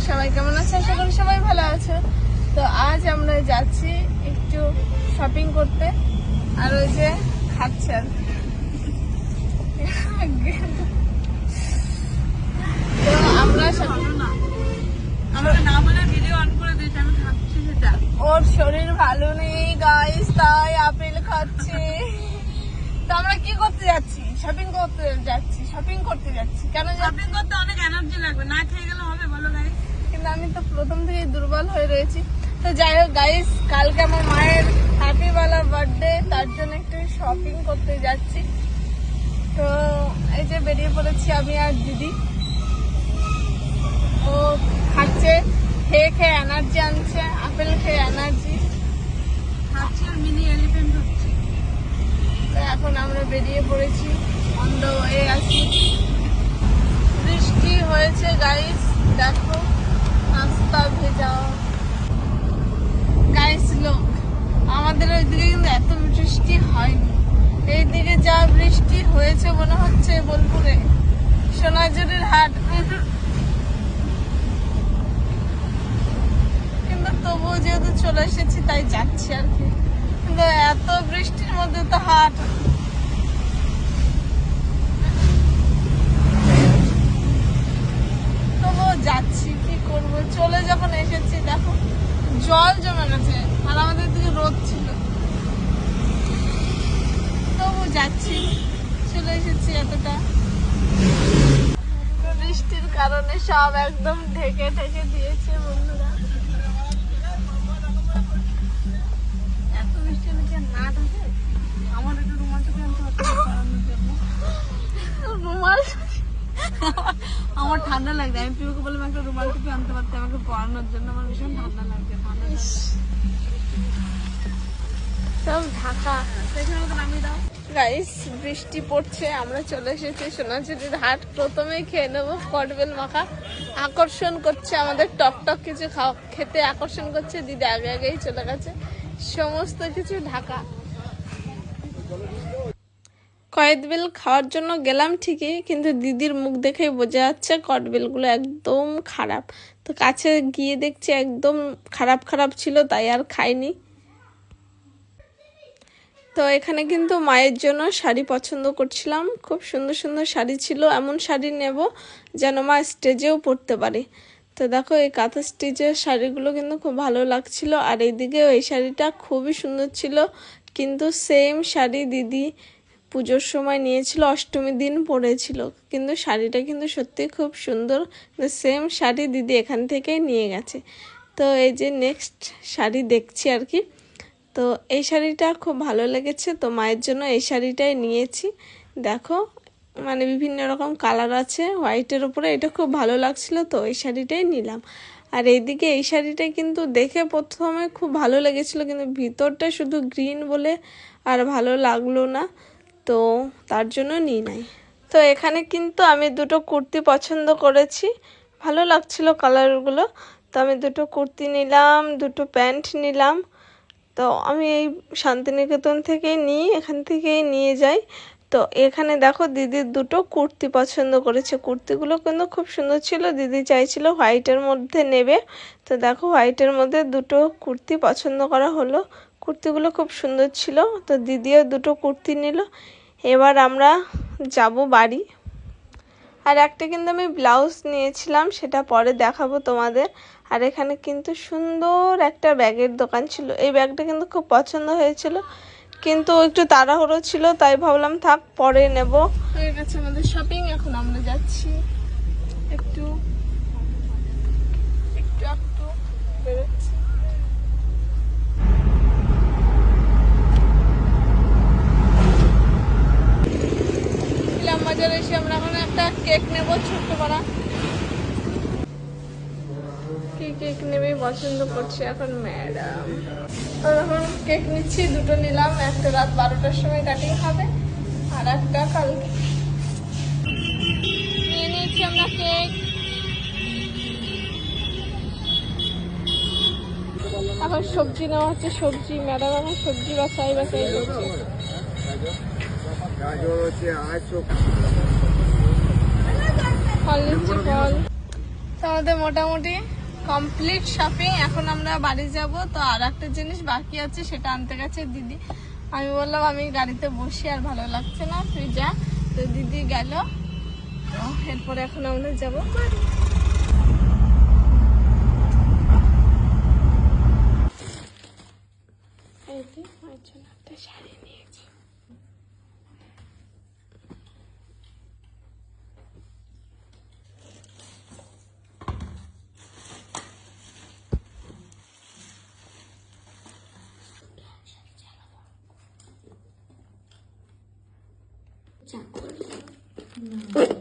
সবাই কেমন আছে? আশা করি সবাই ভালো আছে। তো আজ আমরা যাচ্ছি একটু শপিং করতে, আর ওই যে খাচ্ছে আর তো আমরা ওর শরীর ভালো নেই গাইস, তাই আপেল খাচ্ছে। তো আমরা কি করতে যাচ্ছি? শপিং করতে যাচ্ছি। কেন শপিং করতে অনেক এনার্জি লাগবে, না খেয়ে গেলে হবে বলো গাইস? কিন্তু আমি তো প্রথম থেকেই দুর্বল হয়ে রয়েছি। তো যাই হোক গাইস, কালকে আমার মায়ের হ্যাপি ওয়ালা বার্থডে, তার জন্য একটু শপিং করতে যাচ্ছি। তো এই যে বেরিয়ে পড়েছি আমি আর দিদি। ও খাচ্ছে, খেয়ে খেয়ে এনার্জি আনছে, আপেল খেয়ে এনার্জি খাচ্ছি আর মিনি এলিফ্যান্ট হচ্ছে। তো এখন আমরা বেরিয়ে পড়েছি, অন দ্য ওয়ে আছি। বৃষ্টি হয়েছে গাইস, দেখো রাস্তা ভেজা। গাইস লোক, আমাদের ওইদিকে কিন্তু এত বৃষ্টি হয়নি। এইদিকে যা বৃষ্টি হয়েছে মনে হচ্ছে বোলপুরে সোনাঝুরির হাট। কিন্তু তবুও যেহেতু চলে এসেছি তাই যাচ্ছি আর কি। কিন্তু এত বৃষ্টির মধ্যে তো হাট, তবুও যাচ্ছি, কি করবো। চলে যখন এসেছি দেখো জল জমে গেছে, আর আমাদের দিকে রোদ ছিল, তবু যাচ্ছি। চলে এসেছি এতটা। বৃষ্টির কারণে সব একদম ঢেকে ঢেকে দিয়েছে বন্ধুরা। এত বৃষ্টি হলে কি আর না ঢাকে? আমার একটু রুমাল টুপি আনতে হচ্ছে পরানোর জন্য। রুমাল আমার ঠান্ডা লাগছে, আমি পিউকে বললাম একটা রুমাল টুপি আনতে পারতে আমাকে পরানোর জন্য। আমার ভীষণ ঠান্ডা লাগছে, ঠান্ডা লাগছে। সব ঢাকা। সেখানে ওকে নামিয়ে দাও। গাইস, বৃষ্টি পড়ছে, আমরা চলে এসেছি সোনাঝুরির হাট। প্রথমেই খেয়ে নেবো কটবেল মাখা। আকর্ষণ করছে আমাদের, টক টক কিছু খেতে আকর্ষণ করছে। দিদি আগে আগেই চলে গেছে, সমস্ত কিছু ঢাকা। কয়েদবেল খাওয়ার জন্য গেলাম ঠিকই, কিন্তু দিদির মুখ দেখেই বোঝা যাচ্ছে কটবেলগুলো একদম খারাপ। তো কাছে গিয়ে দেখছি একদম খারাপ খারাপ ছিল, তাই আর খাইনি। তো এখানে কিন্তু মায়ের জন্য শাড়ি পছন্দ করছিলাম, খুব সুন্দর সুন্দর শাড়ি ছিল। এমন শাড়ি নেব যেন মা স্টেজেও পরতে পারে। তো দেখো এই কাঁথা স্টিচের শাড়িগুলো কিন্তু খুব ভালো লাগছিল, আর এইদিকেও এই শাড়িটা খুবই সুন্দর ছিল। কিন্তু সেম শাড়ি দিদি পুজোর সময় নিয়েছিল, অষ্টমীর দিন পরেছিল। কিন্তু শাড়িটা কিন্তু সত্যি খুব সুন্দর, সেম শাড়ি দিদি এখান থেকেই নিয়ে গেছে। তো এই যে নেক্সট শাড়ি দেখছি আর কি। তো এই শাড়িটা খুব ভালো লেগেছে, তো মায়ের জন্য এই শাড়িটাই নিয়েছি। দেখো মানে বিভিন্ন রকম কালার আছে হোয়াইটের উপরে, এটা খুব ভালো লাগছিল, তো এই শাড়িটাই নিলাম। আর এইদিকে এই শাড়িটা কিন্তু দেখে প্রথমে খুব ভালো লেগেছিল, কিন্তু ভিতরটা শুধু গ্রিন বলে আর ভালো লাগলো না, তো তার জন্য নিই নাই। তো এখানে কিন্তু আমি দুটো কুর্তি পছন্দ করেছি, ভালো লাগছিল কালারগুলো। তো আমি দুটো কুর্তি নিলাম, দুটো প্যান্ট নিলাম। তো আমি এই শান্তিনিকেতন থেকেই নিই, এখান থেকেই নিয়ে যাই। তো এখানে দেখো দিদির দুটো কুর্তি পছন্দ করেছে, কুর্তিগুলো কিন্তু খুব সুন্দর ছিল। দিদি চাইছিল হোয়াইটের মধ্যে নেবে, তো দেখো হোয়াইটের মধ্যে দুটো কুর্তি পছন্দ করা হলো। কুর্তিগুলো খুব সুন্দর ছিল, তো দিদিও দুটো কুর্তি নিল। এবার আমরা যাব বাড়ি। আর একটা কিন্তু আমি ব্লাউজ নিয়েছিলাম, সেটা পরে দেখাবো তোমাদের। আর এখানে কিন্তু সুন্দর একটা ব্যাগের দোকান ছিল, এই ব্যাগটা কিন্তু খুব পছন্দ হয়েছিল, কিন্তু একটু তাড়াহুড়ো ছিল, তাই ভাবলাম থাক পরে নেব। হয়ে গেছে আমাদের শপিং, এখন আমরা যাচ্ছি একটু বেরোচ্ছি। বাজারে এসে আমরা এখন একটা কেক নেব, ছোট্ট করা। কি কেক নেবে পছন্দ করছে এখন ম্যাডাম। এখন কেক নিচ্ছি, দুটো নিলাম, একটা রাত 12টার সময় কাটিং হবে, আর একটা কালকে। নিয়ে নিয়েছি আমরা কেক। এখন সবজি নেওয়া হচ্ছে, সবজি ম্যাডাম এখন সবজি বাছাই করছে। ফল নিচ্ছি, ফল। তো আমাদের মোটামুটি কমপ্লিট শপিং। এখন আমরা বাড়ি যাব। তো আর একটা জিনিস বাকি আছে, সেটা আনতে গেছে দিদি। আমি বললাম আমি গাড়িতে বসি, আর ভালো লাগছে না, তুই যা। তো দিদি গেল। তো এরপরে এখন আমরা যাবো বাড়ি। এই যে আমার জন্য একটা শাড়ি নিয়েছি। না